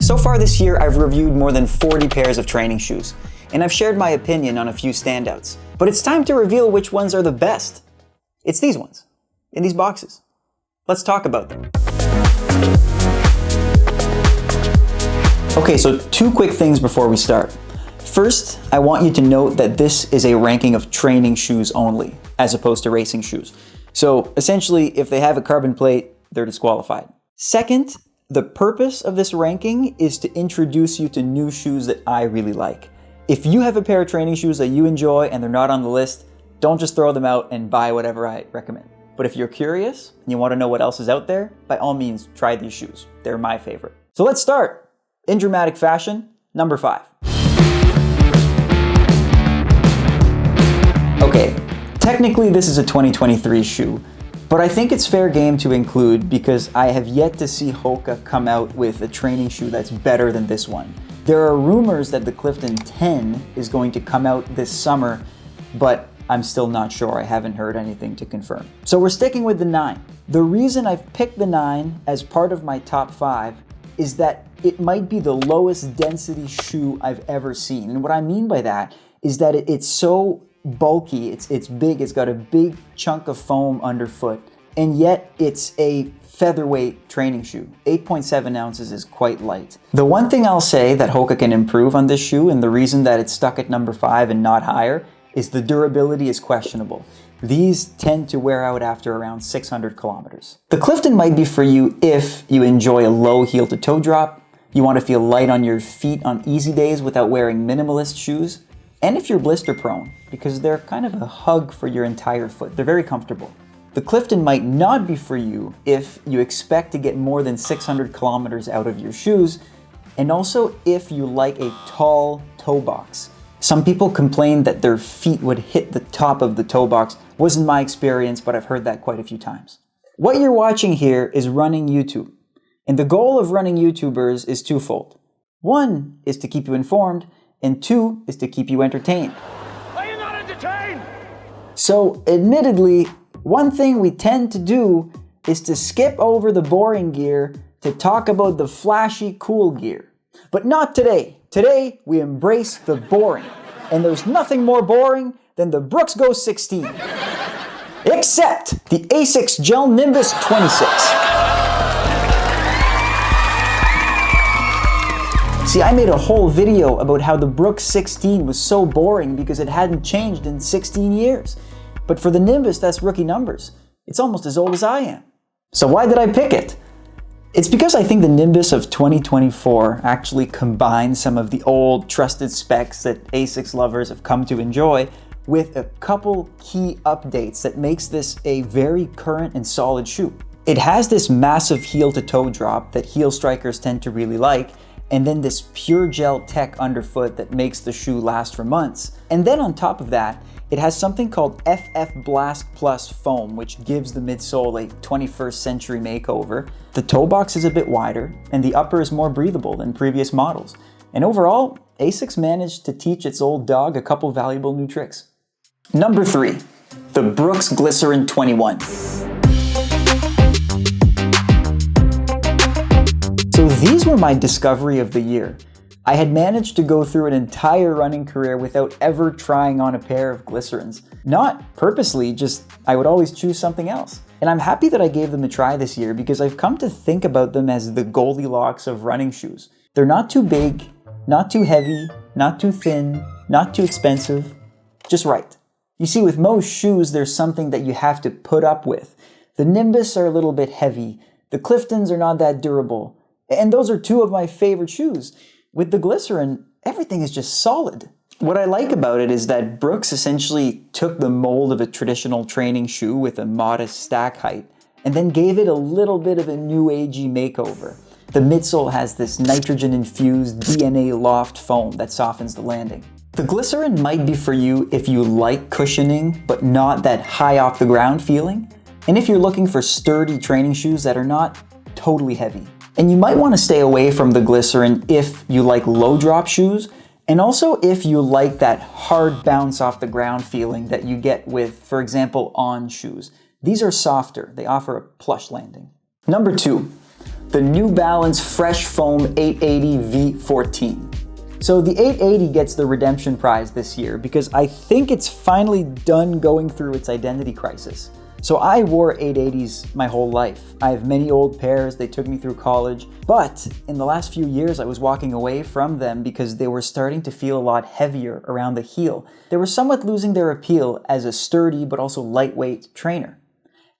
So far this year, I've reviewed more than 40 pairs of training shoes, and I've shared my opinion on a few standouts. But it's time to reveal which ones are the best. It's these ones, in these boxes. Let's talk about them. Okay, so 2 quick things before we start. First, I want you to note that this is a ranking of training shoes only, as opposed to racing shoes. So essentially, if they have a carbon plate, they're disqualified. Second, the purpose of this ranking is to introduce you to new shoes that I really like. If you have a pair of training shoes that you enjoy and they're not on the list, don't just throw them out and buy whatever I recommend. But if you're curious and you want to know what else is out there, by all means, try these shoes. They're my favorite. So let's start. In dramatic fashion, number 5. Okay, technically this is a 2023 shoe, but I think it's fair game to include because I have yet to see Hoka come out with a training shoe that's better than this one. There are rumors that the Clifton 10 is going to come out this summer, but I'm still not sure. I haven't heard anything to confirm. So we're sticking with the 9. The reason I've picked the 9 as part of my top 5 is that it might be the lowest density shoe I've ever seen. And what I mean by that is that it's so bulky, it's big, it's got a big chunk of foam underfoot, and yet it's a featherweight training shoe. 8.7 ounces is quite light. The one thing I'll say that Hoka can improve on this shoe, and the reason that it's stuck at number 5 and not higher, is the durability is questionable. These tend to wear out after around 600 kilometers. The Clifton might be for you if you enjoy a low heel to toe drop, you want to feel light on your feet on easy days without wearing minimalist shoes, and if you're blister prone, because they're kind of a hug for your entire foot. They're very comfortable. The Clifton might not be for you if you expect to get more than 600 kilometers out of your shoes, and also if you like a tall toe box. Some people complain that their feet would hit the top of the toe box. Wasn't my experience, but I've heard that quite a few times. What you're watching here is running YouTube. And the goal of running YouTubers is twofold. 1 is to keep you informed, and 2 is to keep you entertained. Are you not entertained? So, admittedly, one thing we tend to do is to skip over the boring gear to talk about the flashy, cool gear. But not today. Today, we embrace the boring. And there's nothing more boring than the Brooks Go 16. Except the Asics Gel Nimbus 26. See, I made a whole video about how the Brooks 16 was so boring because it hadn't changed in 16 years. But for the Nimbus, that's rookie numbers. It's almost as old as I am. So why did I pick it? It's because I think the Nimbus of 2024 actually combines some of the old trusted specs that Asics lovers have come to enjoy with a couple key updates that makes this a very current and solid shoe. It has this massive heel to toe drop that heel strikers tend to really like, and then this pure gel tech underfoot that makes the shoe last for months. And then on top of that, it has something called FF Blast Plus foam, which gives the midsole a 21st century makeover. The toe box is a bit wider, and the upper is more breathable than previous models. And overall, Asics managed to teach its old dog a couple valuable new tricks. Number 3, the Brooks Glycerin 21. So these were my discovery of the year. I had managed to go through an entire running career without ever trying on a pair of Glycerins. Not purposely, just I would always choose something else. And I'm happy that I gave them a try this year because I've come to think about them as the Goldilocks of running shoes. They're not too big, not too heavy, not too thin, not too expensive, just right. You see, with most shoes, there's something that you have to put up with. The Nimbus are a little bit heavy, the Cliftons are not that durable, and those are 2 of my favorite shoes. With the Glycerin, everything is just solid. What I like about it is that Brooks essentially took the mold of a traditional training shoe with a modest stack height and then gave it a little bit of a new agey makeover. The midsole has this nitrogen-infused DNA loft foam that softens the landing. The Glycerin might be for you if you like cushioning but not that high off the ground feeling, and if you're looking for sturdy training shoes that are not totally heavy. And you might want to stay away from the Glycerin if you like low drop shoes, and also if you like that hard bounce off the ground feeling that you get with, for example, On shoes. These are softer, they offer a plush landing. Number 2, the New Balance Fresh Foam 880 V14. So the 880 gets the redemption prize this year because I think it's finally done going through its identity crisis. So I wore 880s my whole life. I have many old pairs, they took me through college, but in the last few years I was walking away from them because they were starting to feel a lot heavier around the heel. They were somewhat losing their appeal as a sturdy but also lightweight trainer.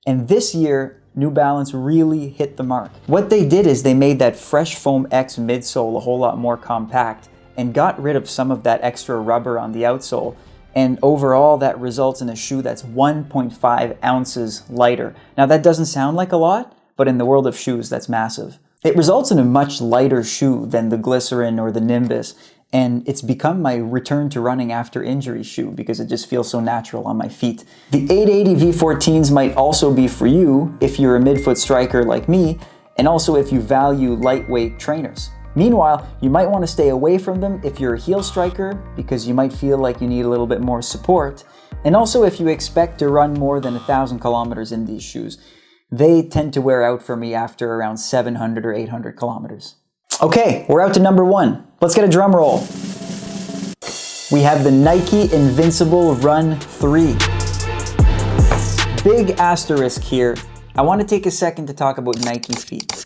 And this year, New Balance really hit the mark. What they did is they made that Fresh Foam X midsole a whole lot more compact and got rid of some of that extra rubber on the outsole. And overall, that results in a shoe that's 1.5 ounces lighter. Now that doesn't sound like a lot, but in the world of shoes, that's massive. It results in a much lighter shoe than the Glycerin or the Nimbus, and it's become my return to running after injury shoe because it just feels so natural on my feet. The 880 V14s might also be for you if you're a midfoot striker like me, and also if you value lightweight trainers. Meanwhile, you might want to stay away from them if you're a heel striker because you might feel like you need a little bit more support. And also if you expect to run more than 1,000 kilometers in these shoes. They tend to wear out for me after around 700 or 800 kilometers. Okay, we're out to number 1. Let's get a drum roll. We have the Nike Invincible Run 3. Big asterisk here. I want to take a second to talk about Nike feet.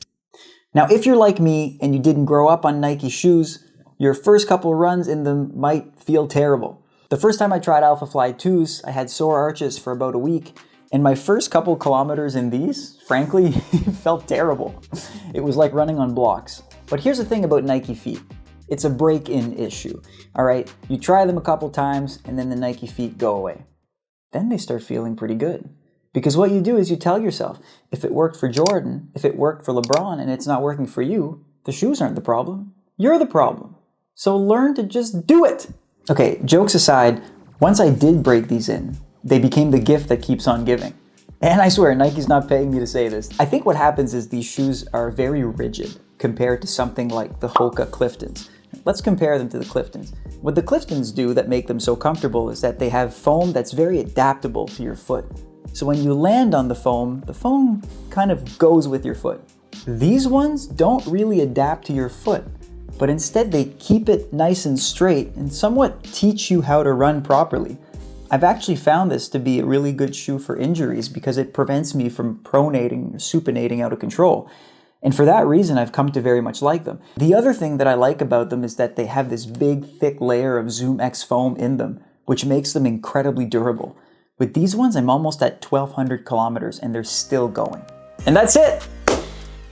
Now, if you're like me and you didn't grow up on Nike shoes, your first couple runs in them might feel terrible. The first time I tried Alpha Fly 2s, I had sore arches for about a week, and my first couple kilometers in these, frankly, felt terrible. It was like running on blocks. But here's the thing about Nike feet. It's a break-in issue, all right? You try them a couple times, and then the Nike feet go away. Then they start feeling pretty good. Because what you do is you tell yourself, if it worked for Jordan, if it worked for LeBron, and it's not working for you, the shoes aren't the problem. You're the problem. So learn to just do it. Okay, jokes aside, once I did break these in, they became the gift that keeps on giving. And I swear, Nike's not paying me to say this. I think what happens is these shoes are very rigid compared to something like the Hoka Cliftons. Let's compare them to the Cliftons. What the Cliftons do that make them so comfortable is that they have foam that's very adaptable to your foot. So when you land on the foam kind of goes with your foot. These ones don't really adapt to your foot, but instead they keep it nice and straight and somewhat teach you how to run properly. I've actually found this to be a really good shoe for injuries because it prevents me from pronating or supinating out of control. And for that reason, I've come to very much like them. The other thing that I like about them is that they have this big, thick layer of Zoom X foam in them, which makes them incredibly durable. With these ones, I'm almost at 1,200 kilometers and they're still going. And that's it!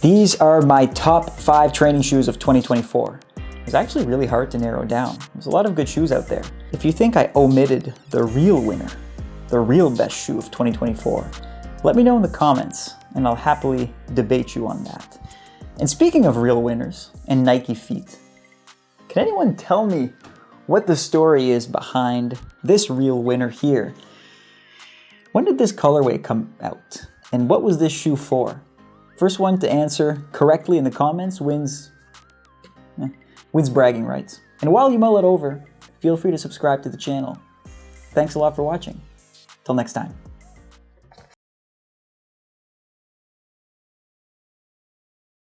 These are my top 5 training shoes of 2024. It's actually really hard to narrow down. There's a lot of good shoes out there. If you think I omitted the real winner, the real best shoe of 2024, let me know in the comments and I'll happily debate you on that. And speaking of real winners and Nike feet, can anyone tell me what the story is behind this real winner here? When did this colorway come out? And what was this shoe for? First one to answer correctly in the comments wins bragging rights. And while you mull it over, feel free to subscribe to the channel. Thanks a lot for watching. Till next time.